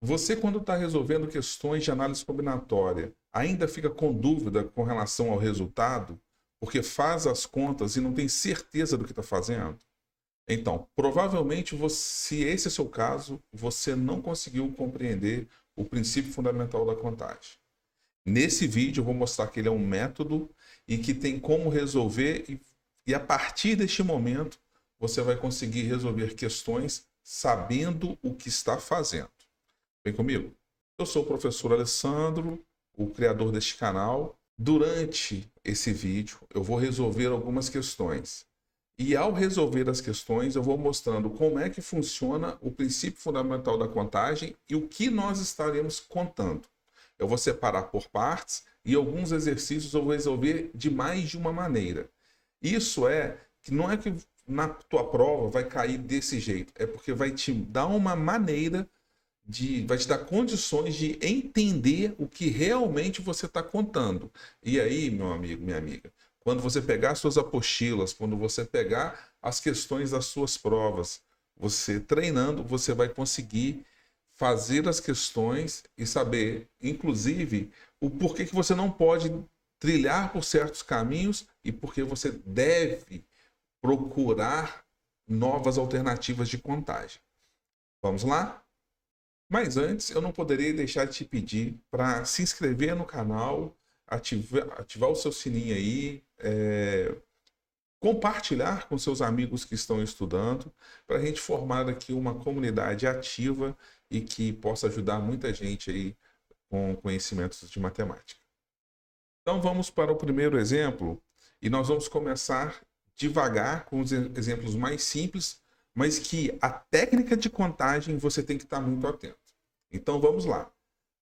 Você, quando está resolvendo questões de análise combinatória, ainda fica com dúvida com relação ao resultado, porque faz as contas e não tem certeza do que está fazendo? Então, provavelmente, se esse é o seu caso, você não conseguiu compreender o princípio fundamental da contagem. Nesse vídeo, eu vou mostrar que ele é um método e que tem como resolver, e a partir deste momento, você vai conseguir resolver questões sabendo o que está fazendo. Vem comigo? Eu sou o professor Alessandro, o criador deste canal. Durante esse vídeo, eu vou resolver algumas questões. E ao resolver as questões, eu vou mostrando como é que funciona o princípio fundamental da contagem e o que nós estaremos contando. Eu vou separar por partes e alguns exercícios eu vou resolver de mais de uma maneira. Isso é que não é que na tua prova vai cair desse jeito, é porque vai te dar uma maneira vai te dar condições de entender o que realmente você está contando. E aí, meu amigo, minha amiga, quando você pegar suas apostilas, quando você pegar as questões das suas provas, você treinando, você vai conseguir fazer as questões e saber, inclusive, o porquê que você não pode trilhar por certos caminhos e porque você deve procurar novas alternativas de contagem. Vamos lá? Mas antes, eu não poderia deixar de te pedir para se inscrever no canal, ativar o seu sininho aí, compartilhar com seus amigos que estão estudando, para a gente formar aqui uma comunidade ativa e que possa ajudar muita gente aí com conhecimentos de matemática. Então vamos para o primeiro exemplo e nós vamos começar devagar com os exemplos mais simples, mas que a técnica de contagem você tem que estar muito atento. Então vamos lá.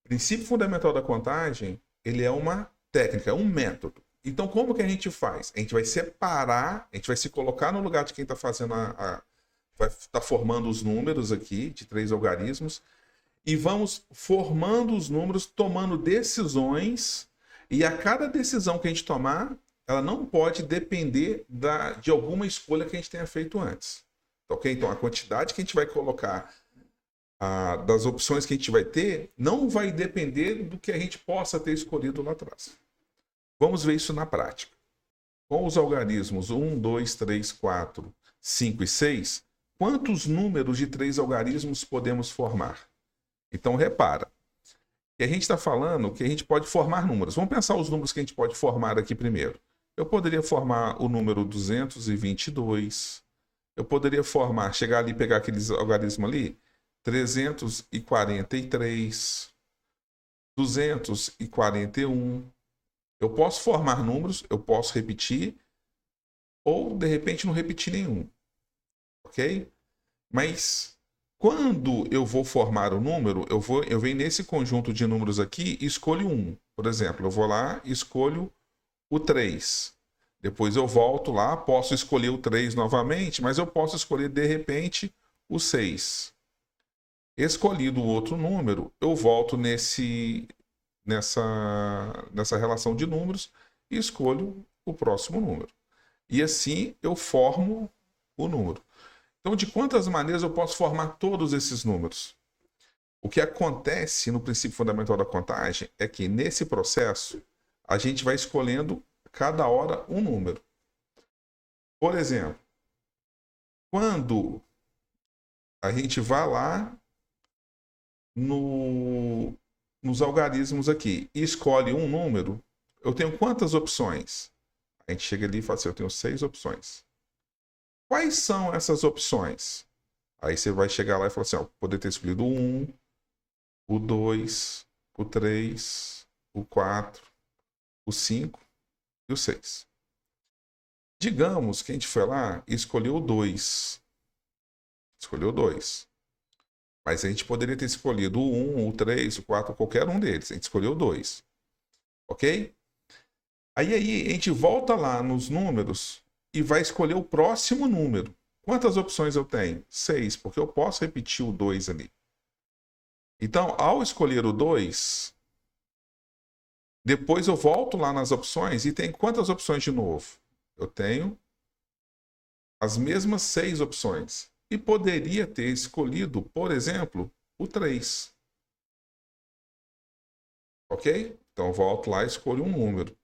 O princípio fundamental da contagem, ele é uma técnica, é um método. Então como que a gente faz? A gente vai separar, a gente vai se colocar no lugar de quem está fazendo vai estar formando os números aqui, de 3 algarismos, e vamos formando os números, tomando decisões, e a cada decisão que a gente tomar, ela não pode depender de alguma escolha que a gente tenha feito antes. Ok? Então a quantidade que a gente vai colocar das opções que a gente vai ter não vai depender do que a gente possa ter escolhido lá atrás. Vamos ver isso na prática. Com os algarismos 1, 2, 3, 4, 5 e 6, quantos números de 3 algarismos podemos formar? Então, repara, que a gente está falando que a gente pode formar números. Vamos pensar os números que a gente pode formar aqui primeiro. Eu poderia formar o número 222. Eu poderia formar, chegar ali e pegar aqueles algarismos ali, 343, 241. Eu posso formar números, eu posso repetir, ou de repente não repetir nenhum. Ok? Mas quando eu vou formar o número, eu venho nesse conjunto de números aqui e escolho um. Por exemplo, eu vou lá e escolho o 3. Depois eu volto lá, posso escolher o 3 novamente, mas eu posso escolher de repente o 6. Escolhido o outro número, eu volto nessa relação de números e escolho o próximo número. E assim eu formo o número. Então, de quantas maneiras eu posso formar todos esses números? O que acontece no princípio fundamental da contagem é que nesse processo a gente vai escolhendo cada hora um número. Por exemplo, quando a gente vai lá nos algarismos aqui e escolhe um número, eu tenho quantas opções? A gente chega ali e fala assim, eu tenho 6 opções. Quais são essas opções? Aí você vai chegar lá e falar assim, ó, poder ter escolhido o 1, o 2, o 3, o 4, o 5 e o 6. Digamos que a gente foi lá e escolheu o 2. Escolheu o 2. Mas a gente poderia ter escolhido o 1, o 3, o 4, qualquer um deles. A gente escolheu o 2. Ok? Aí a gente volta lá nos números e vai escolher o próximo número. Quantas opções eu tenho? 6, porque eu posso repetir o 2 ali. Então, ao escolher o 2, depois eu volto lá nas opções e tem quantas opções de novo? Eu tenho as mesmas 6 opções. E poderia ter escolhido, por exemplo, o 3. Ok? Então, eu volto lá e escolho um número.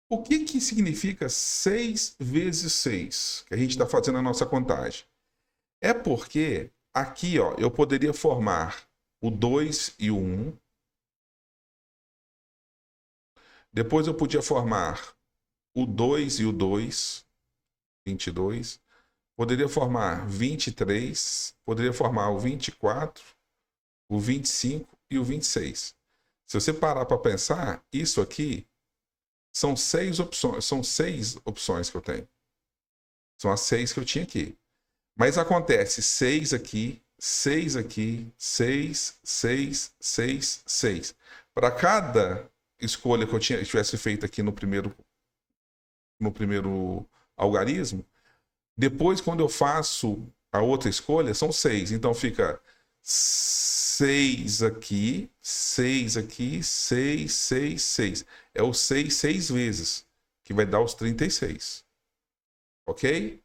O que significa 6 vezes 6? Que a gente está fazendo a nossa contagem. É porque aqui, ó, eu poderia formar o 2 e o 1. Depois eu podia formar o 2 e o 2, 22. Poderia formar 23. Poderia formar o 24, o 25 e o 26. Se você parar para pensar, isso aqui são 6 opções que eu tenho. São as 6 que eu tinha aqui. Mas acontece 6 aqui, 6 aqui, 6, 6, 6, 6. Para cada escolha que eu tivesse feito aqui no primeiro algarismo, depois quando eu faço a outra escolha, são 6. Então fica 6 aqui, 6 aqui, 6, 6, 6. É o 6 6 vezes, que vai dar os 36. Ok?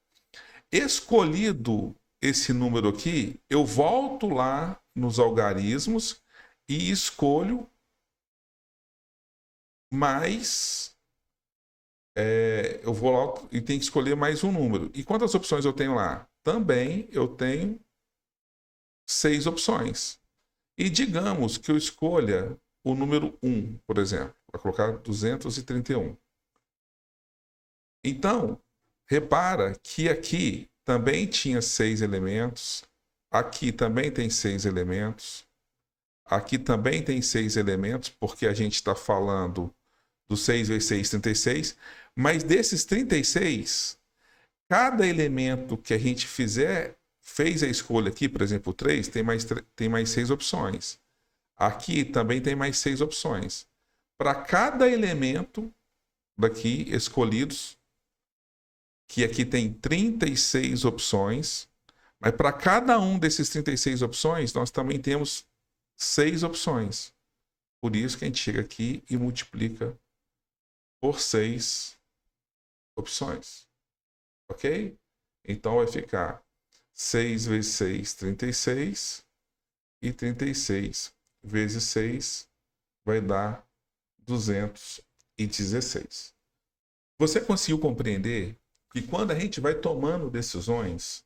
Escolhido esse número aqui, eu volto lá nos algarismos e escolho mais. Eu vou lá e tenho que escolher mais um número. E quantas opções eu tenho lá? Também eu tenho 6 opções. E digamos que eu escolha o número 1, por exemplo, para colocar 231. Então, repara que aqui também tinha 6 elementos, aqui também tem 6 elementos, aqui também tem 6 elementos, porque a gente está falando do 6 vezes 6, 36, mas desses 36, cada elemento que a gente fez a escolha aqui, por exemplo, 3, tem mais 6 opções. Aqui também tem mais 6 opções. Para cada elemento daqui escolhidos, que aqui tem 36 opções, mas para cada um desses 36 opções, nós também temos 6 opções. Por isso que a gente chega aqui e multiplica por 6 opções. Ok? Então vai ficar 6 vezes 6, 36. E 36 vezes 6 vai dar 216. Você conseguiu compreender que quando a gente vai tomando decisões,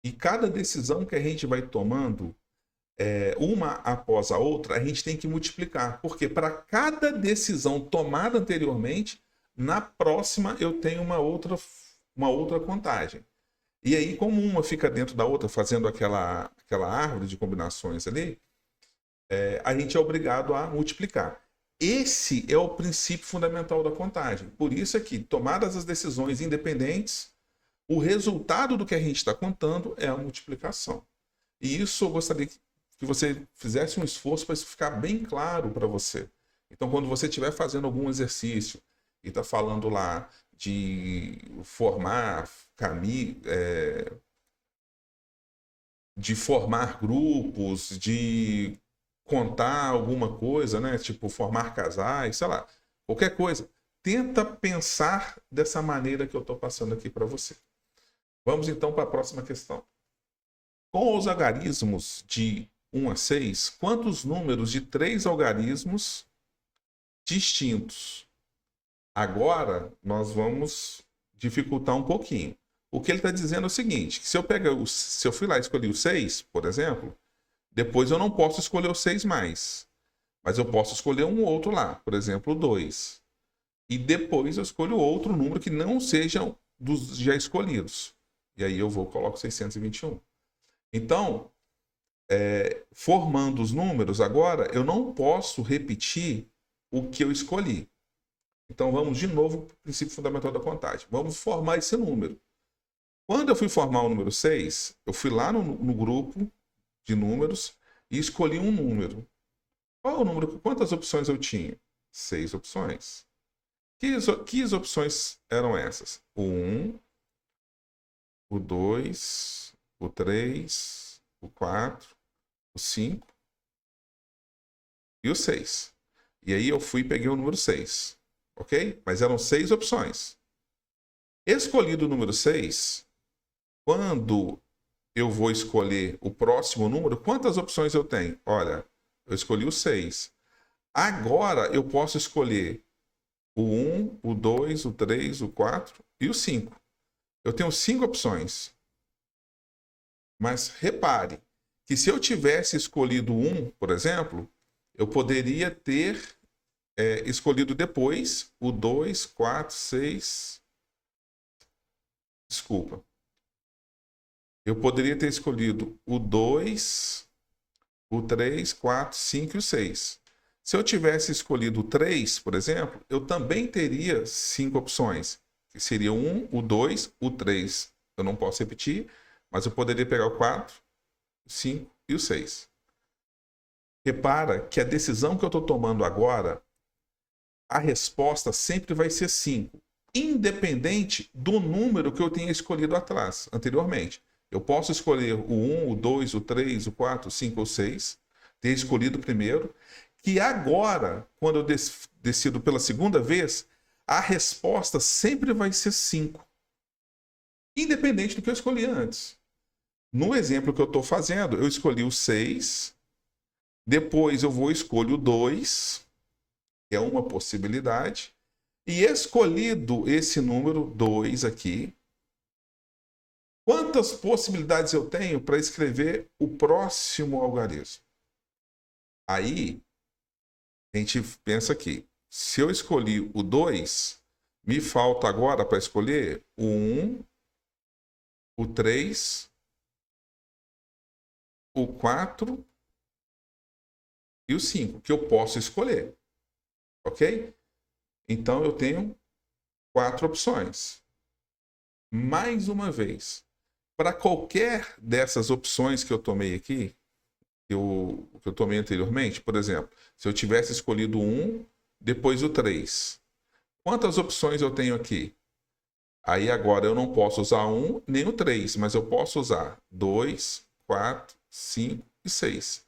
e cada decisão que a gente vai tomando, uma após a outra, a gente tem que multiplicar. Porque para cada decisão tomada anteriormente, na próxima eu tenho uma outra contagem. E aí, como uma fica dentro da outra, fazendo aquela árvore de combinações ali, a gente é obrigado a multiplicar. Esse é o princípio fundamental da contagem. Por isso é que, tomadas as decisões independentes, o resultado do que a gente está contando é a multiplicação. E isso eu gostaria que você fizesse um esforço para isso ficar bem claro para você. Então, quando você estiver fazendo algum exercício e está falando lá de formar de formar grupos, de contar alguma coisa, né? Tipo, formar casais, sei lá, qualquer coisa. Tenta pensar dessa maneira que eu estou passando aqui para você. Vamos então para a próxima questão. Com os algarismos de 1 a 6, quantos números de 3 algarismos distintos? Agora nós vamos dificultar um pouquinho. O que ele está dizendo é o seguinte: se eu fui lá e escolhi o 6, por exemplo, depois eu não posso escolher o 6 mais. Mas eu posso escolher um outro lá, por exemplo, o 2. E depois eu escolho outro número que não sejam dos já escolhidos. E aí eu coloco 621. Então, formando os números, agora eu não posso repetir o que eu escolhi. Então vamos de novo para o princípio fundamental da contagem. Vamos formar esse número. Quando eu fui formar o número 6, eu fui lá no grupo de números e escolhi um número. Qual o número? Quantas opções eu tinha? 6 opções. Que opções eram essas? O 1, o 2, o 3, o 4, o 5 e o 6. E aí eu fui e peguei o número 6. Ok? Mas eram 6 opções. Escolhido o número 6, quando eu vou escolher o próximo número, quantas opções eu tenho? Olha, eu escolhi o 6. Agora eu posso escolher o 1, o 2, o 3, o 4 e o 5. Eu tenho 5 opções. Mas repare que se eu tivesse escolhido 1, por exemplo, eu poderia ter escolhido depois o 2, 4, 6. Desculpa. Eu poderia ter escolhido o 2, o 3, 4, 5 e o 6. Se eu tivesse escolhido o 3, por exemplo, eu também teria 5 opções. Que seria o 1, o 2, o 3. Eu não posso repetir, mas eu poderia pegar o 4, o 5 e o 6. Repara que a decisão que eu estou tomando agora, a resposta sempre vai ser 5, independente do número que eu tenha escolhido atrás, anteriormente. Eu posso escolher o 1, o 2, o 3, o 4, o 5 ou 6, ter escolhido primeiro, que agora, quando eu decido pela segunda vez, a resposta sempre vai ser 5, independente do que eu escolhi antes. No exemplo que eu estou fazendo, eu escolhi o 6, depois eu vou escolher o 2, que é uma possibilidade, e escolhido esse número 2 aqui, quantas possibilidades eu tenho para escrever o próximo algarismo? Aí, a gente pensa aqui, se eu escolhi o 2, me falta agora para escolher o 1, o 3, o 4 e o 5, que eu posso escolher. Ok? Então eu tenho 4 opções. Mais uma vez, para qualquer dessas opções que eu tomei aqui, que eu tomei anteriormente, por exemplo, se eu tivesse escolhido o 1, depois o 3, quantas opções eu tenho aqui? Aí agora eu não posso usar 1 nem o 3, mas eu posso usar 2, 4, 5 e 6.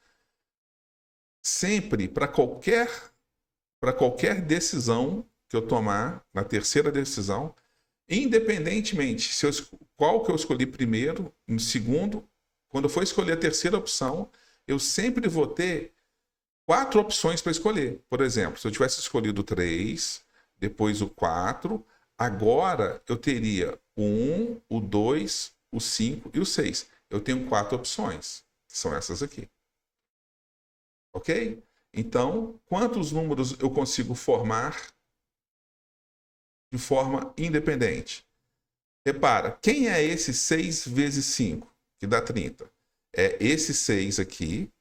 Sempre, para qualquer decisão que eu tomar, na terceira decisão, independentemente qual que eu escolhi primeiro, no segundo, quando eu for escolher a terceira opção, eu sempre vou ter 4 opções para escolher. Por exemplo, se eu tivesse escolhido o 3, depois o 4, agora eu teria o 1, o 2, o 5 e o 6. Eu tenho 4 opções, que são essas aqui. Ok? Então, quantos números eu consigo formar de forma independente? Repara, quem é esse 6 vezes 5, que dá 30? É esse 6 aqui.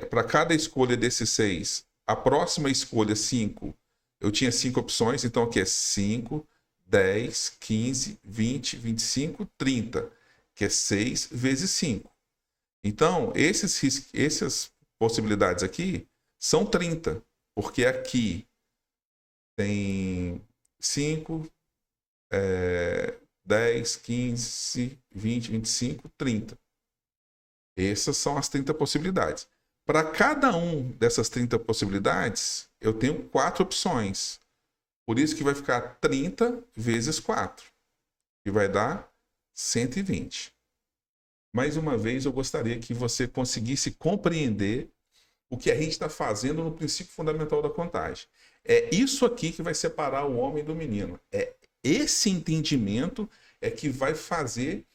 Para cada escolha desses 6, a próxima escolha 5, eu tinha 5 opções, então aqui é 5, 10, 15, 20, 25, 30, que é 6 vezes 5. Então, essas possibilidades aqui são 30, porque aqui tem 5, 10, 15, 20, 25, 30. Essas são as 30 possibilidades. Para cada um dessas 30 possibilidades, eu tenho 4 opções. Por isso que vai ficar 30 vezes 4, que vai dar 120. Mais uma vez, eu gostaria que você conseguisse compreender o que a gente está fazendo no princípio fundamental da contagem. É isso aqui que vai separar o homem do menino. É esse entendimento que vai fazer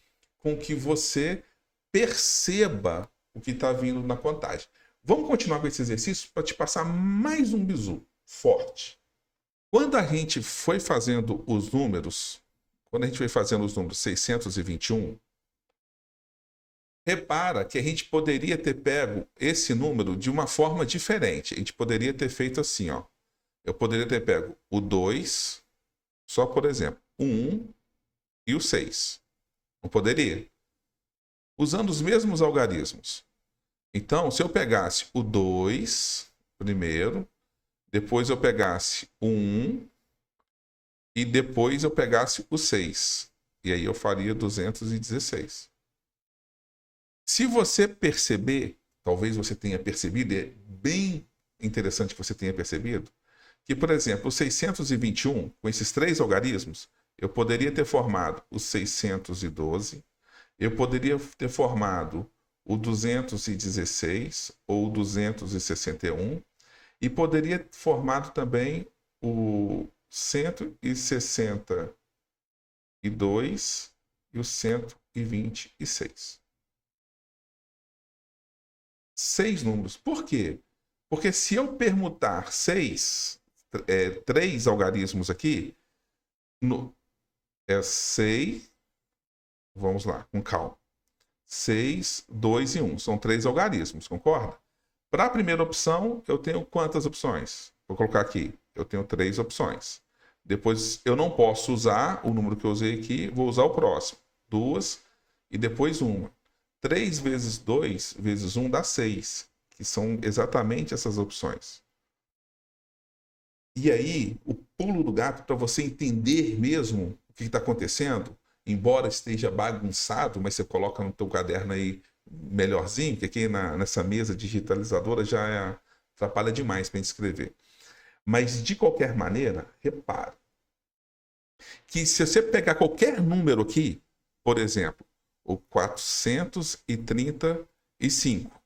com que você perceba o que está vindo na contagem. Vamos continuar com esse exercício para te passar mais um bizu forte. Quando a gente foi fazendo os números, 621, repara que a gente poderia ter pego esse número de uma forma diferente. A gente poderia ter feito assim, ó. Eu poderia ter pego o 2, só por exemplo, o 1 e o 6. Não poderia? Usando os mesmos algarismos. Então, se eu pegasse o 2 primeiro, depois eu pegasse o 1 e depois eu pegasse o 6. E aí eu faria 216. Se você perceber, talvez você tenha percebido, é bem interessante que você tenha percebido, que, por exemplo, o 621, com esses 3 algarismos, eu poderia ter formado o 612, eu poderia ter formado o 216 ou o 261, e poderia ter formado também o 162 e o 126. 6 números. Por quê? Porque se eu permutar 3 algarismos aqui, é 6, vamos lá, com calma. 6, 2 e 1. São 3 algarismos, concorda? Para a primeira opção, eu tenho quantas opções? Vou colocar aqui. Eu tenho 3 opções. Depois, eu não posso usar o número que eu usei aqui, vou usar o próximo. 2 e depois 1. 3 vezes 2 vezes 1 dá 6, que são exatamente essas opções. E aí, o pulo do gato, para você entender mesmo o que está acontecendo, embora esteja bagunçado, mas você coloca no teu caderno aí melhorzinho, que aqui nessa mesa digitalizadora já atrapalha demais para escrever. Mas, de qualquer maneira, repara que se você pegar qualquer número aqui, por exemplo, o 435,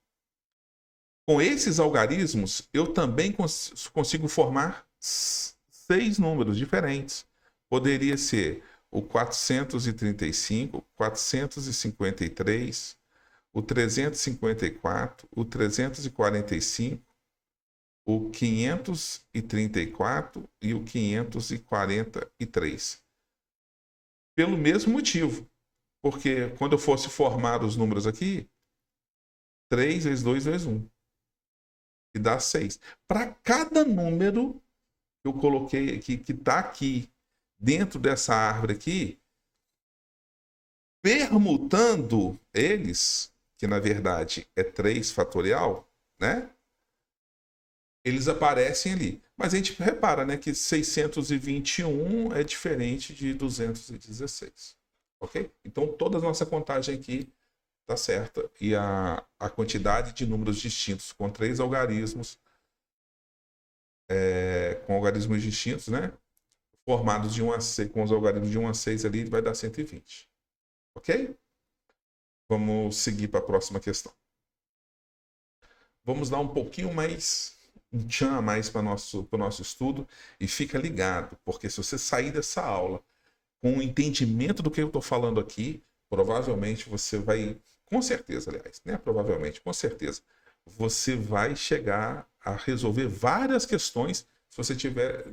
com esses algarismos, eu também consigo formar 6 números diferentes. Poderia ser o 435, 453, o 354, o 345, o 534 e o 543. Pelo mesmo motivo. Porque quando eu fosse formar os números aqui, 3 vezes 2 vezes 1. E dá 6. Para cada número que eu coloquei aqui, que está aqui dentro dessa árvore aqui, permutando eles, que na verdade é 3 fatorial, né? Eles aparecem ali. Mas a gente repara, né, que 621 é diferente de 216. Ok? Então toda a nossa contagem aqui está certa. E a quantidade de números distintos com 3 algarismos, com algarismos distintos, né? Formados de 1 a 6, com os algarismos de 1 a 6 ali, vai dar 120. Ok? Vamos seguir para a próxima questão. Vamos dar um pouquinho mais, um tchan a mais para o nosso estudo, e fica ligado, porque se você sair dessa aula com o entendimento do que eu estou falando aqui, provavelmente você vai, com certeza, aliás, né? Provavelmente, com certeza, você vai chegar a resolver várias questões se você tiver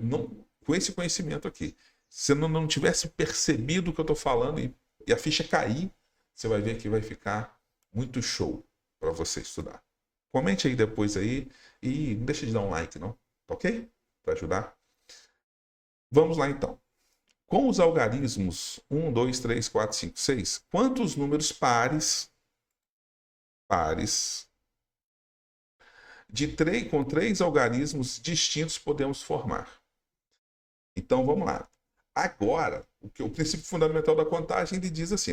com esse conhecimento aqui. Se você não tivesse percebido o que eu estou falando e a ficha cair, você vai ver que vai ficar muito show para você estudar. Comente aí depois aí e não deixa de dar um like, não? Tá ok? Para ajudar. Vamos lá então. Com os algarismos 1, 2, 3, 4, 5, 6, quantos números pares com 3 algarismos distintos podemos formar? Então vamos lá. Agora, o princípio fundamental da contagem, ele diz assim,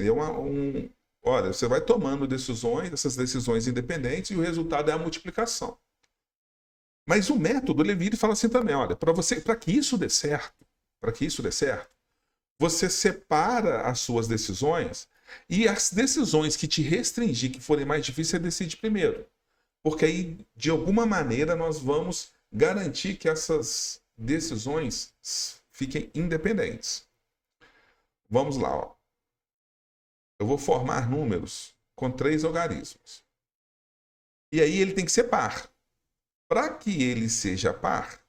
olha, você vai tomando decisões, essas decisões independentes, e o resultado é a multiplicação. Mas o método, ele vira e fala assim também, olha, para que isso dê certo, você separa as suas decisões, e as decisões que te restringir, que forem mais difíceis, você decide primeiro. Porque aí, de alguma maneira, nós vamos garantir que essas decisões fiquem independentes. Vamos lá, ó. Eu vou formar números com 3 algarismos. E aí ele tem que ser par. Para que ele seja par,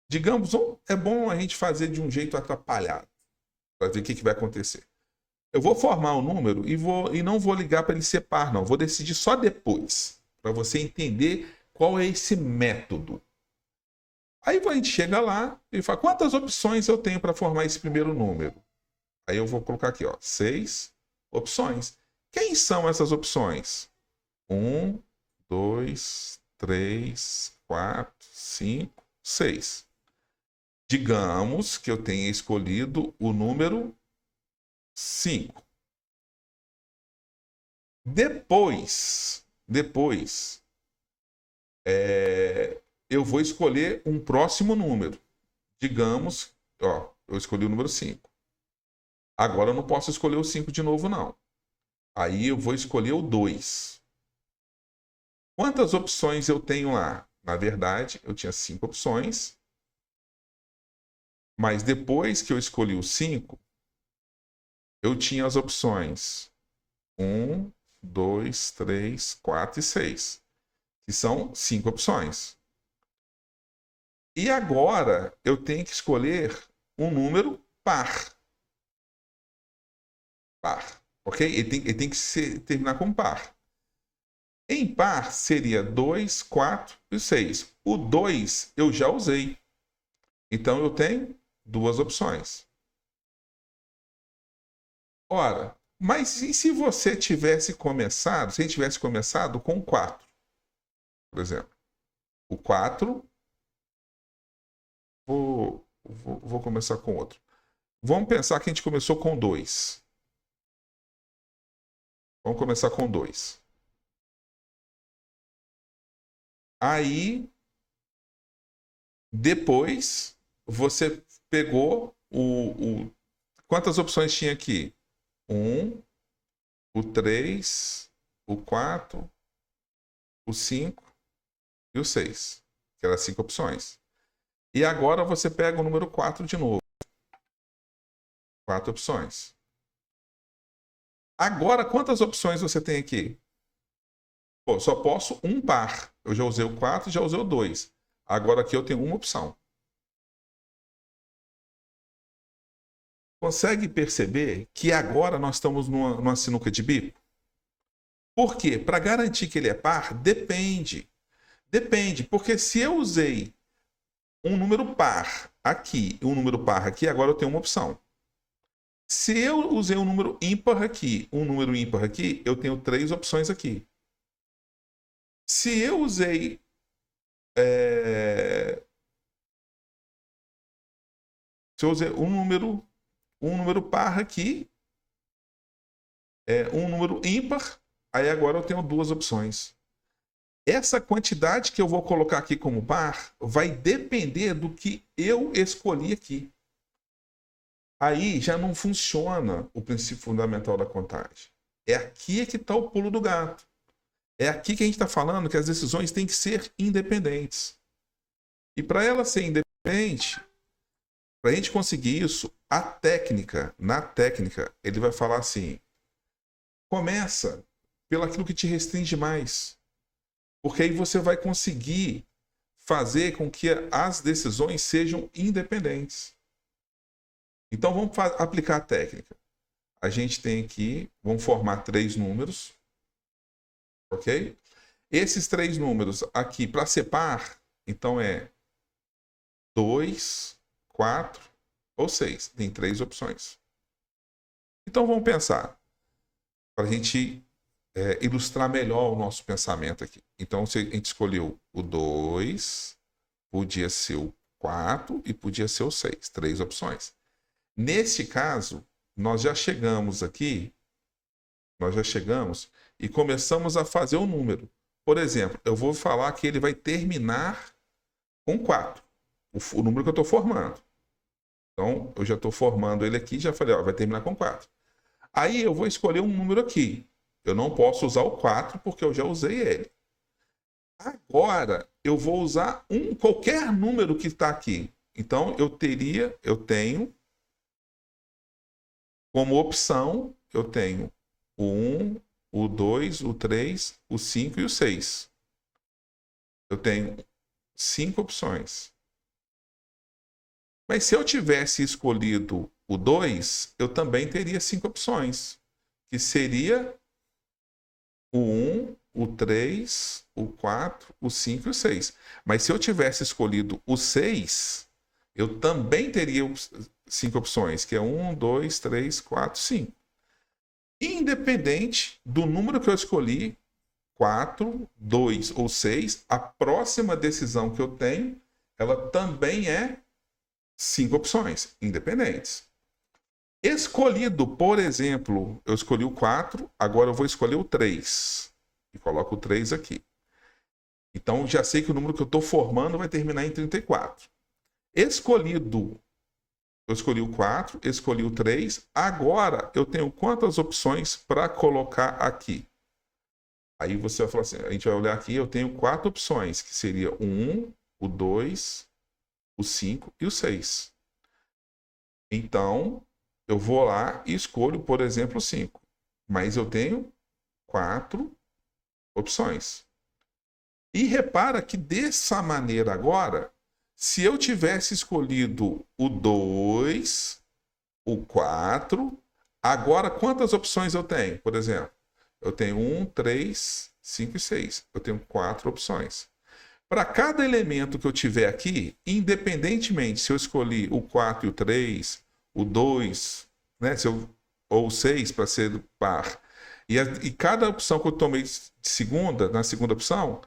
digamos, é bom a gente fazer de um jeito atrapalhado, para ver o que vai acontecer. Eu vou formar um número e não vou ligar para ele ser par, não. Vou decidir só depois, para você entender qual é esse método. Aí a gente chega lá e fala, quantas opções eu tenho para formar esse primeiro número? Aí eu vou colocar aqui, ó, 6 opções. Quem são essas opções? 1, 2, 3, 4, 5, 6. Digamos que eu tenha escolhido o número 5. Depois, eu vou escolher um próximo número. Digamos, ó, eu escolhi o número 5. Agora eu não posso escolher o 5 de novo, não. Aí eu vou escolher o 2. Quantas opções eu tenho lá? Na verdade, eu tinha 5 opções. Mas depois que eu escolhi o 5, eu tinha as opções 1, 2, 3, 4 e 6. Que são 5 opções. E agora eu tenho que escolher um número par. Par. Ok? Ele tem que terminar com par. Em par seria 2, 4 e 6. O 2 eu já usei. Então eu tenho duas opções. Ora, mas e se você tivesse começado, se a gente tivesse começado com 4, por exemplo? O 4, vou começar com outro. Vamos pensar que a gente começou com 2. Vamos começar com 2. Aí, depois, você pegou quantas opções tinha aqui? 1, o 3, o 4, o 5 e o 6. Que eram 5 opções. E agora você pega o número 4 de novo. 4 opções. Agora, quantas opções você tem aqui? Pô, só posso um par. Eu já usei o 4 e já usei o 2. Agora aqui eu tenho uma opção. Consegue perceber que agora nós estamos numa sinuca de bico? Por quê? Para garantir que ele é par, depende. Depende, porque se eu usei um número par aqui e um número par aqui, agora eu tenho uma opção. Se eu usei um número ímpar aqui, um número ímpar aqui, eu tenho 3 opções aqui. Se eu usei se eu usei um número par aqui, um número ímpar, aí agora eu tenho 2 opções. Essa quantidade que eu vou colocar aqui como par vai depender do que eu escolhi aqui. Aí já não funciona o princípio fundamental da contagem. É aqui que está o pulo do gato. É aqui que a gente está falando que as decisões têm que ser independentes. E para ela ser independente, para a gente conseguir isso, na técnica, ele vai falar assim: começa pelo aquilo que te restringe mais. Porque aí você vai conseguir fazer com que as decisões sejam independentes. Então vamos aplicar a técnica. A gente tem aqui, vamos formar 3 números, ok? Esses 3 números aqui, para ser par, então é 2, 4 ou 6. Tem 3 opções. Então vamos pensar, para a gente ilustrar melhor o nosso pensamento aqui. Então a gente escolheu o 2, podia ser o 4 e podia ser o 6. 3 opções. Neste caso, nós já chegamos e começamos a fazer o número. Por exemplo, eu vou falar que ele vai terminar com 4, o número que eu estou formando. Então, eu já estou formando ele aqui, já falei, vai terminar com 4. Aí eu vou escolher um número aqui. Eu não posso usar o 4 porque eu já usei ele. Agora, eu vou usar qualquer número que está aqui. Então, eu tenho como opção, eu tenho o 1, o 2, o 3, o 5 e o 6. Eu tenho 5 opções. Mas se eu tivesse escolhido o 2, eu também teria 5 opções. Que seria o 1, o 3, o 4, o 5 e o 6. Mas se eu tivesse escolhido o 6, eu também teria 5 opções, que é 1, 2, 3, 4, 5. Independente do número que eu escolhi, 4, 2 ou 6, a próxima decisão que eu tenho, ela também é 5 opções independentes. Escolhido, por exemplo, eu escolhi o 4, agora eu vou escolher o 3. E coloco o 3 aqui. Então, já sei que o número que eu estou formando vai terminar em 34. Escolhido Eu escolhi o 4, escolhi o 3. Agora eu tenho quantas opções para colocar aqui? Aí você vai falar assim, a gente vai olhar aqui, eu tenho 4 opções, que seria o 1, o 2, o 5 e o 6. Então, eu vou lá e escolho, por exemplo, o 5. Mas eu tenho 4 opções. E repara que dessa maneira agora, se eu tivesse escolhido o 2, o 4, agora quantas opções eu tenho? Por exemplo, eu tenho 1, 3, 5 e 6. Eu tenho 4 opções. Para cada elemento que eu tiver aqui, independentemente se eu escolhi o 4 e o 3, o 2, né, ou o 6 para ser par, e cada opção que eu tomei na segunda opção,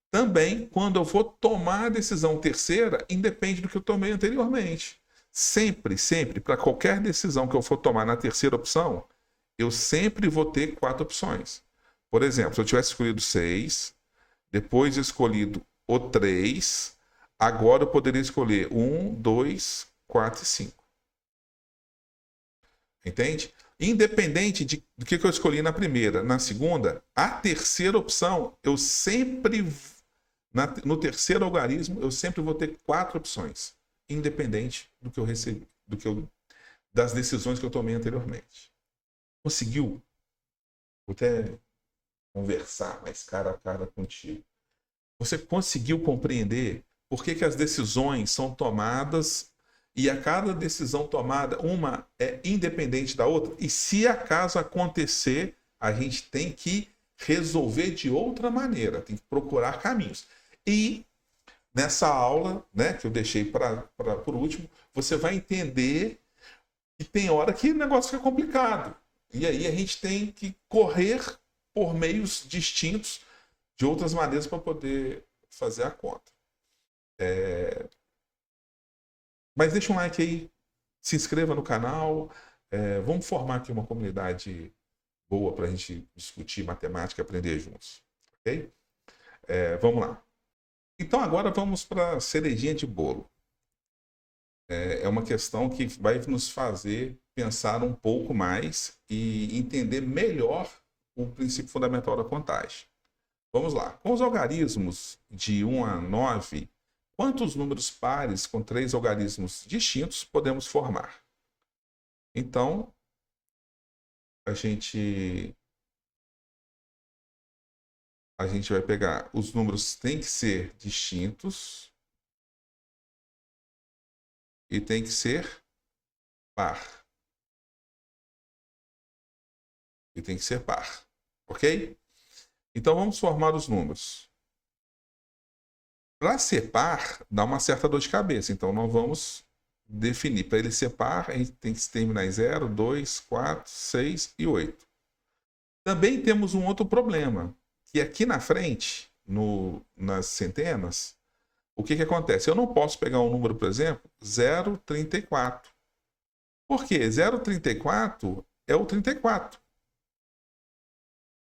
também, quando eu vou tomar a decisão terceira, independe do que eu tomei anteriormente. Sempre, sempre, para qualquer decisão que eu for tomar na terceira opção, eu sempre vou ter 4 opções. Por exemplo, se eu tivesse escolhido 6, depois escolhido o 3, agora eu poderia escolher 1, 2, 4 e 5. Entende? Independente do que eu escolhi na primeira, na segunda, a terceira opção, eu sempre, no terceiro algarismo, eu sempre vou ter 4 opções, independente do que eu recebi, das decisões que eu tomei anteriormente. Conseguiu? Vou até conversar mais cara a cara contigo. Você conseguiu compreender por que as decisões são tomadas e a cada decisão tomada, uma é independente da outra? E se acaso acontecer, a gente tem que resolver de outra maneira, tem que procurar caminhos. E nessa aula, né, que eu deixei por último, você vai entender que tem hora que o negócio fica complicado. E aí a gente tem que correr por meios distintos de outras maneiras para poder fazer a conta. Mas deixa um like aí, se inscreva no canal, vamos formar aqui uma comunidade boa para a gente discutir matemática e aprender juntos, ok? Vamos lá. Então agora vamos para a cerejinha de bolo. É uma questão que vai nos fazer pensar um pouco mais e entender melhor o princípio fundamental da contagem. Vamos lá. Com os algarismos de 1 a 9, quantos números pares com 3 algarismos distintos podemos formar? Então, a gente vai pegar, os números têm que ser distintos e tem que ser par. E tem que ser par. Ok? Então, vamos formar os números. Para ser par, dá uma certa dor de cabeça. Então, nós vamos definir. Para ele ser par, a gente tem que terminar em 0, 2, 4, 6 e 8. Também temos um outro problema, que aqui na frente, nas centenas, o que acontece? Eu não posso pegar um número, por exemplo, 0,34. Por quê? 0,34 é o 34.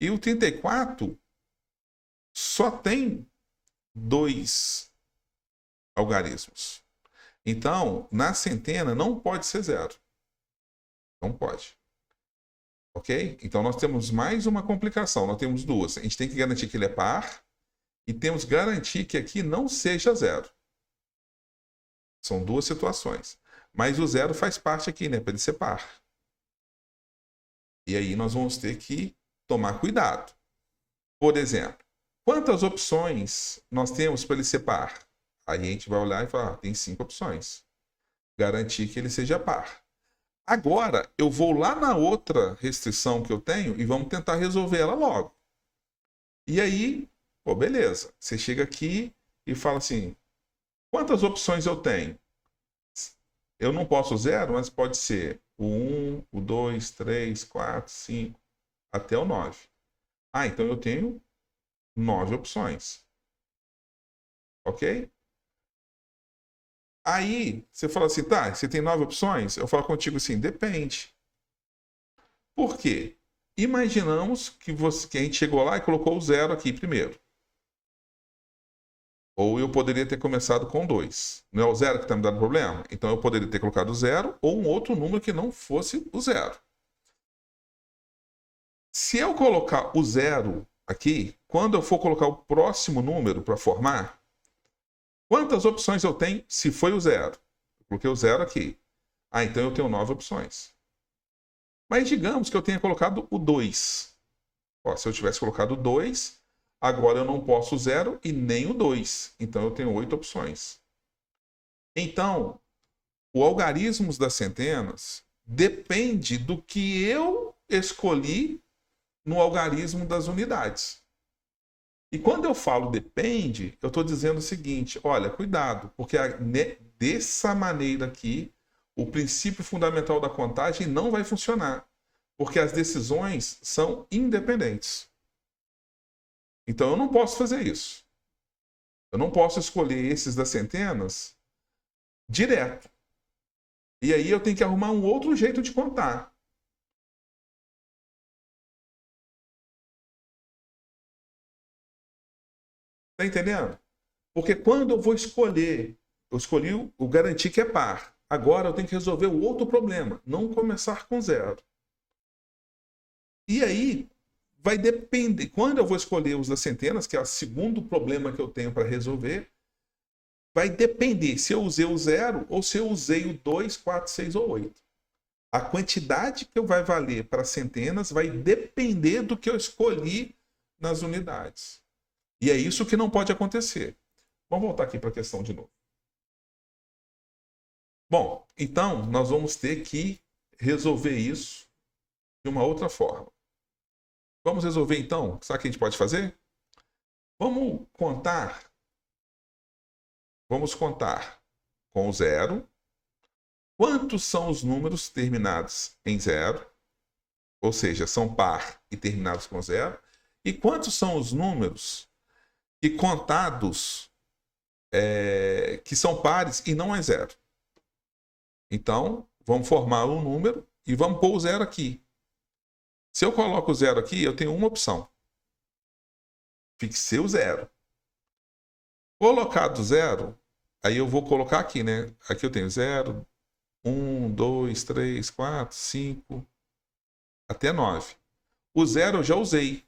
E o 34 só tem 2 algarismos. Então, na centena não pode ser 0. Não pode. Ok? Então, nós temos mais uma complicação. Nós temos duas. A gente tem que garantir que ele é par e temos que garantir que aqui não seja 0. São duas situações. Mas o 0 faz parte aqui, né? Para ele ser par. E aí nós vamos ter que tomar cuidado. Por exemplo, quantas opções nós temos para ele ser par? Aí a gente vai olhar e falar, tem 5 opções. Garantir que ele seja par. Agora, eu vou lá na outra restrição que eu tenho e vamos tentar resolver ela logo. E aí, beleza. Você chega aqui e fala assim, quantas opções eu tenho? Eu não posso 0, mas pode ser o 1, o 2, 3, 4, 5, até o 9. Então eu tenho 9 opções. Ok? Aí, você fala assim, tá, você tem 9 opções? Eu falo contigo assim, depende. Por quê? Imaginamos que a gente chegou lá e colocou o 0 aqui primeiro. Ou eu poderia ter começado com 2. Não é o zero que está me dando problema? Então eu poderia ter colocado 0 ou um outro número que não fosse o 0. Se eu colocar o 0 aqui, quando eu for colocar o próximo número para formar, quantas opções eu tenho se foi o 0? Eu coloquei o 0 aqui. Ah, então eu tenho 9 opções. Mas digamos que eu tenha colocado o 2. Ó, se eu tivesse colocado o 2, agora eu não posso o 0 e nem o 2. Então eu tenho 8 opções. Então, o algarismo das centenas depende do que eu escolhi no algarismo das unidades. E quando eu falo depende, eu estou dizendo o seguinte, olha, cuidado, porque dessa maneira aqui, o princípio fundamental da contagem não vai funcionar, porque as decisões são independentes. Então eu não posso fazer isso. Eu não posso escolher esses das centenas direto. E aí eu tenho que arrumar um outro jeito de contar. Tá entendendo? Porque quando eu vou escolher, eu escolhi o garantir que é par. Agora eu tenho que resolver o outro problema, não começar com 0. E aí vai depender. Quando eu vou escolher os das centenas, que é o segundo problema que eu tenho para resolver, vai depender se eu usei o 0 ou se eu usei o 2, 4, 6 ou 8. A quantidade que vai valer para centenas vai depender do que eu escolhi nas unidades. E é isso que não pode acontecer. Vamos voltar aqui para a questão de novo. Bom, então nós vamos ter que resolver isso de uma outra forma. Vamos resolver então? Sabe o que a gente pode fazer? Vamos contar com o 0. Quantos são os números terminados em 0? Ou seja, são par e terminados com 0. E quantos são os números que contados que são pares e não é 0? Então, vamos formar um número e vamos pôr o 0 aqui. Se eu coloco o 0 aqui, eu tenho uma opção. Fixei o 0. Colocado 0, aí eu vou colocar aqui, né? Aqui eu tenho 0, 1, 2, 3, 4, 5, até 9. O 0 eu já usei.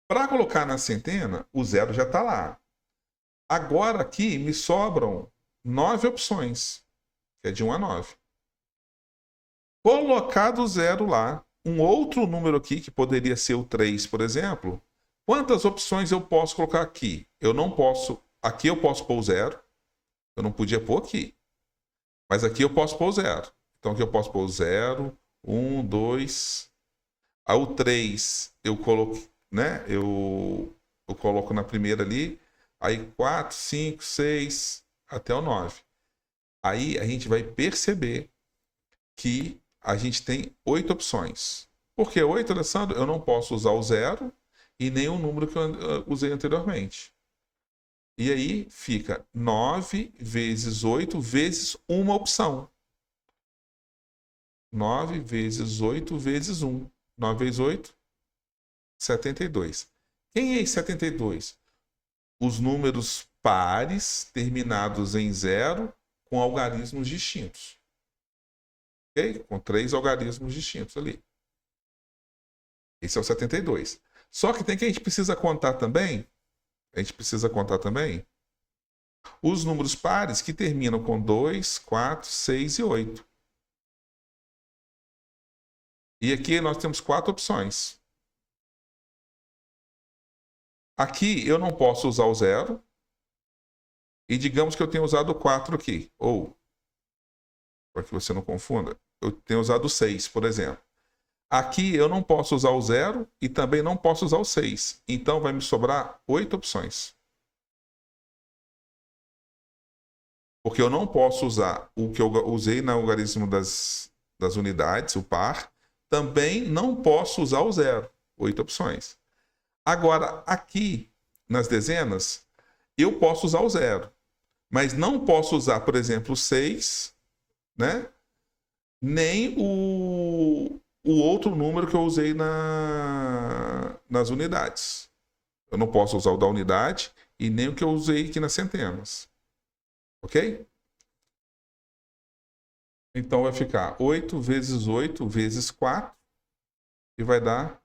Para colocar na centena, o 0 já está lá. Agora aqui me sobram 9 opções, que é de 1 a 9. Colocado o 0 lá, um outro número aqui, que poderia ser o 3, por exemplo, quantas opções eu posso colocar aqui? Eu não posso... Aqui eu posso pôr o 0. Eu não podia pôr aqui. Mas aqui eu posso pôr o 0. Então aqui eu posso pôr o 0, 1, 2... Aí o 3 eu coloco, né? Eu coloco na primeira ali. Aí 4, 5, 6, até o 9. Aí a gente vai perceber que a gente tem 8 opções. Por que 8, Alessandro? Eu não posso usar o 0 e nem o número que eu usei anteriormente. E aí fica 9 vezes 8 vezes uma opção. 9 vezes 8 vezes 1. 9 vezes 8, 72. Quem é esse 72? Os números pares terminados em 0 com algarismos distintos. Ok? Com 3 algarismos distintos ali. Esse é o 72. Só que tem que a gente precisa contar também. A gente precisa contar também os números pares que terminam com 2, 4, 6 e 8. E aqui nós temos 4 opções. Aqui eu não posso usar o 0. E digamos que eu tenho usado o 4 aqui. Ou, para que você não confunda, eu tenho usado o 6, por exemplo. Aqui eu não posso usar o 0 e também não posso usar o 6. Então vai me sobrar 8 opções. Porque eu não posso usar o que eu usei no algarismo das unidades, o par. Também não posso usar o 0. 8 opções. Agora, aqui nas dezenas, eu posso usar o 0. Mas não posso usar, por exemplo, o 6, né? Nem o outro número que eu usei nas unidades. Eu não posso usar o da unidade e nem o que eu usei aqui nas centenas. Ok? Então vai ficar 8 vezes 8 vezes 4 e vai dar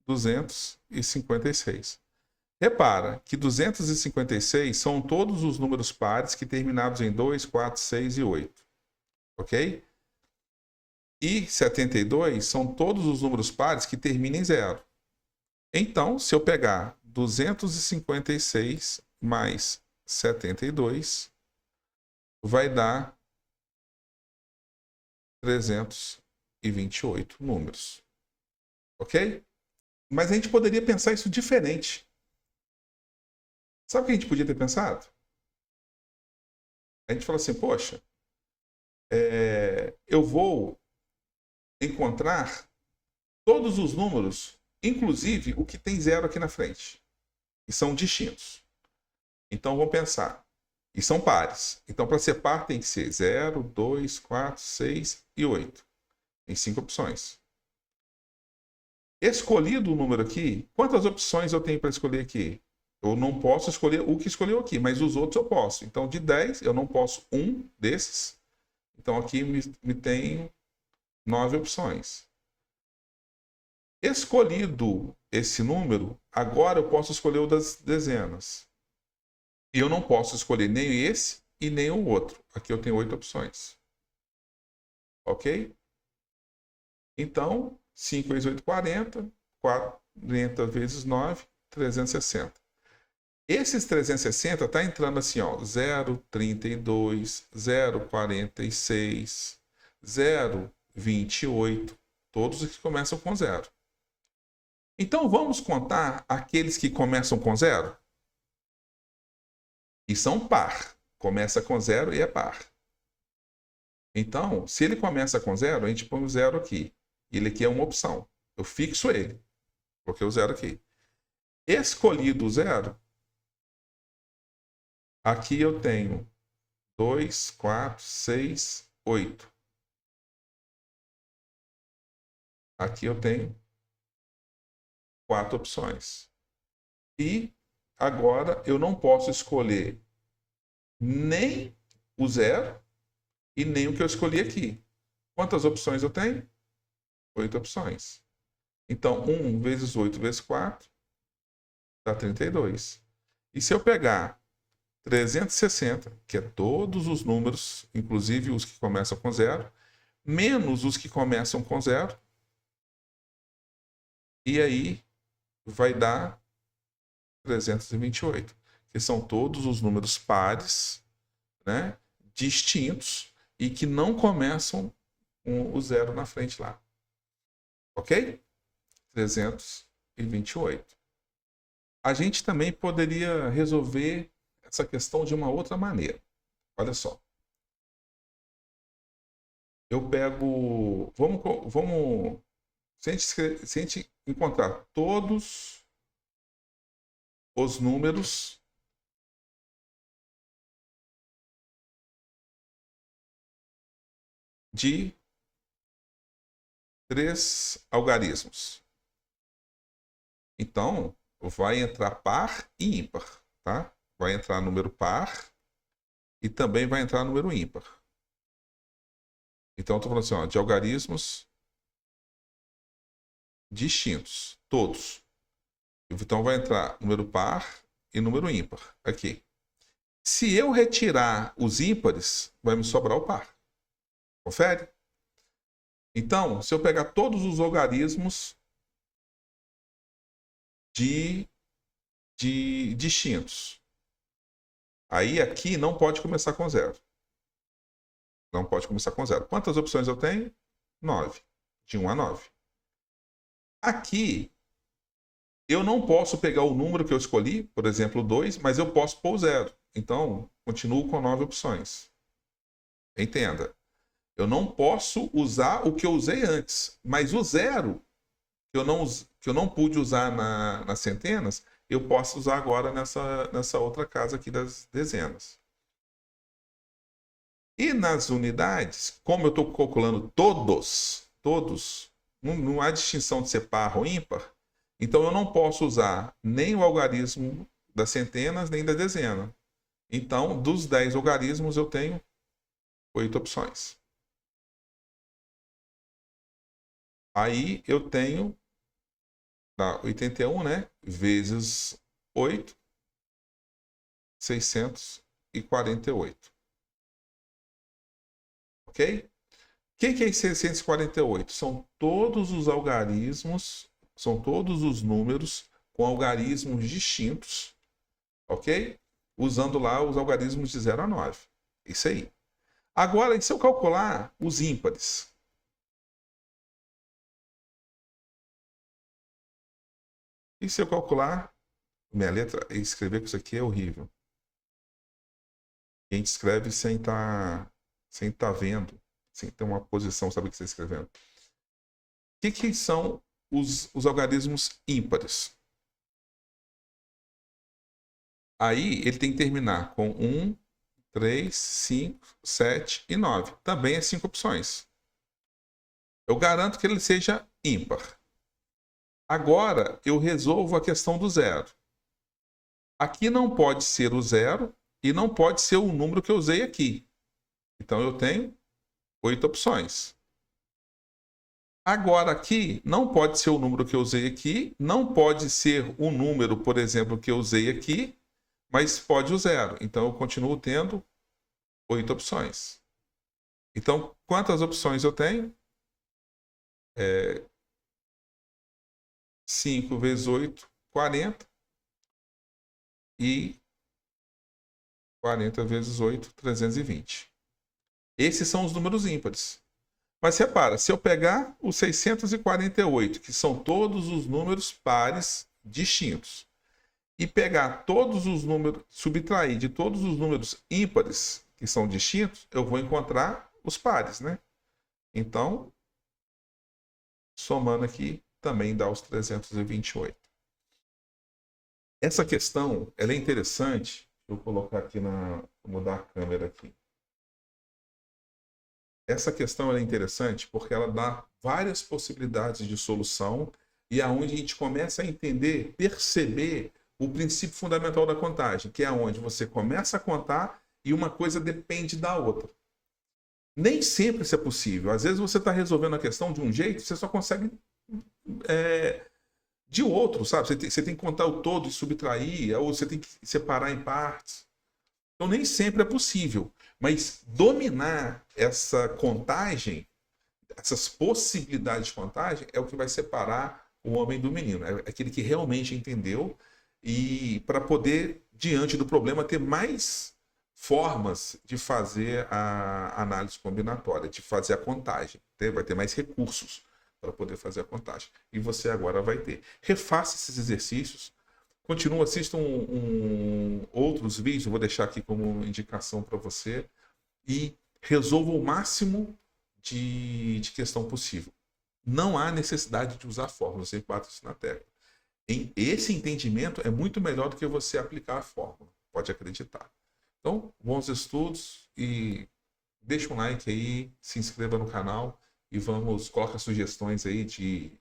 256. Repara que 256 são todos os números pares que terminados em 2, 4, 6 e 8. Ok? E 72 são todos os números pares que terminam em 0. Então, se eu pegar 256 mais 72, vai dar 328 números. Ok? Mas a gente poderia pensar isso diferente. Sabe o que a gente podia ter pensado? A gente fala assim, poxa, eu vou encontrar todos os números, inclusive o que tem 0 aqui na frente, e são distintos. Então, vamos pensar. E são pares. Então, para ser par, tem que ser 0, 2, 4, 6 e 8. Tem 5 opções. Escolhido o número aqui, quantas opções eu tenho para escolher aqui? Eu não posso escolher o que escolheu aqui, mas os outros eu posso. Então, de 10, eu não posso um desses. Então, aqui me tenho 9 opções. Escolhido esse número, agora eu posso escolher o das dezenas. E eu não posso escolher nem esse e nem o outro. Aqui eu tenho 8 opções. Ok? Então, 5 vezes 8, 40. 40 vezes 9, 360. Esses 360 está entrando assim, ó, 0,32, 0,46, 0,28, todos os que começam com 0. Então, vamos contar aqueles que começam com 0? E são par. Começa com 0 e é par. Então, se ele começa com 0, a gente põe o 0 aqui. Ele aqui é uma opção. Eu fixo ele. Coloquei o 0 aqui. Escolhido o 0, aqui eu tenho 2, 4, 6, 8. Aqui eu tenho 4 opções. E agora eu não posso escolher nem o 0 e nem o que eu escolhi aqui. Quantas opções eu tenho? 8 opções. Então, 1 vezes 8 vezes 4 dá 32. E se eu pegar 360, que é todos os números, inclusive os que começam com 0, menos os que começam com 0, e aí vai dar 328, que são todos os números pares, né, distintos e que não começam com o 0 na frente lá. Ok? 328. A gente também poderia resolver essa questão de uma outra maneira. Olha só. Eu pego... Vamos se a gente encontrar todos os números de 3 algarismos. Então, vai entrar par e ímpar, tá? Vai entrar número par e também vai entrar número ímpar. Então, eu estou falando assim, ó, de algarismos distintos, todos. Então, vai entrar número par e número ímpar aqui. Se eu retirar os ímpares, vai me sobrar o par. Confere? Então, se eu pegar todos os algarismos de distintos, aí aqui não pode começar com 0. Não pode começar com 0. Quantas opções eu tenho? 9. De 1 a 9. Aqui, eu não posso pegar o número que eu escolhi, por exemplo, 2, mas eu posso pôr 0. Então, continuo com 9 opções. Entenda. Eu não posso usar o que eu usei antes, mas o 0 que eu não pude usar nas centenas, eu posso usar agora nessa outra casa aqui das dezenas. E nas unidades, como eu estou calculando todos, não há distinção de ser par ou ímpar, então eu não posso usar nem o algarismo das centenas nem da dezena. Então, dos 10 algarismos, eu tenho 8 opções. Aí eu tenho 81, né? Vezes 8, 648. Ok? O que é 648? São todos os algarismos, são todos os números com algarismos distintos, ok? Usando lá os algarismos de 0 a 9. Isso aí. Agora, e se eu calcular os ímpares? E se eu calcular... Minha letra, escrever com isso aqui é horrível. A gente escreve sem tá vendo, sem ter uma posição, sabe o que você está escrevendo. O que são os algarismos ímpares? Aí ele tem que terminar com 1, 3, 5, 7 e 9. Também é 5 opções. Eu garanto que ele seja ímpar. Agora eu resolvo a questão do zero. Aqui não pode ser o zero e não pode ser o número que eu usei aqui. Então eu tenho 8 opções. Agora aqui não pode ser o número que eu usei aqui, não pode ser o número, por exemplo, que eu usei aqui, mas pode o zero. Então eu continuo tendo 8 opções. Então, quantas opções eu tenho? 5 vezes 8, 40. E 40 vezes 8, 320. Esses são os números ímpares. Mas repara, se eu pegar os 648, que são todos os números pares distintos, e pegar todos os números, subtrair de todos os números ímpares, que são distintos, eu vou encontrar os pares, né? Então, somando aqui, também dá os 328. Essa questão, ela é interessante. Vou colocar aqui vou mudar a câmera aqui. Essa questão é interessante porque ela dá várias possibilidades de solução e aonde a gente começa a entender, perceber o princípio fundamental da contagem, que é onde você começa a contar e uma coisa depende da outra. Nem sempre isso é possível. Às vezes você está resolvendo a questão de um jeito, você só consegue de outro, sabe? Você tem que contar o todo e subtrair, ou você tem que separar em partes. Então nem sempre é possível. Mas dominar essa contagem, essas possibilidades de contagem, é o que vai separar o homem do menino. É aquele que realmente entendeu e para poder, diante do problema, ter mais formas de fazer a análise combinatória, de fazer a contagem. Vai ter mais recursos para poder fazer a contagem. E você agora vai ter. Refaça esses exercícios. Continua, assista outros vídeos, eu vou deixar aqui como indicação para você. E resolva o máximo de questão possível. Não há necessidade de usar fórmula, você bate isso na tecla. Esse entendimento é muito melhor do que você aplicar a fórmula, pode acreditar. Então, bons estudos e deixa um like aí, se inscreva no canal e coloca sugestões aí de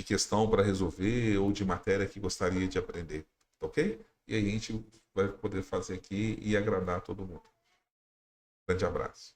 questão para resolver ou de matéria que gostaria de aprender, ok? E aí a gente vai poder fazer aqui e agradar todo mundo. Grande abraço.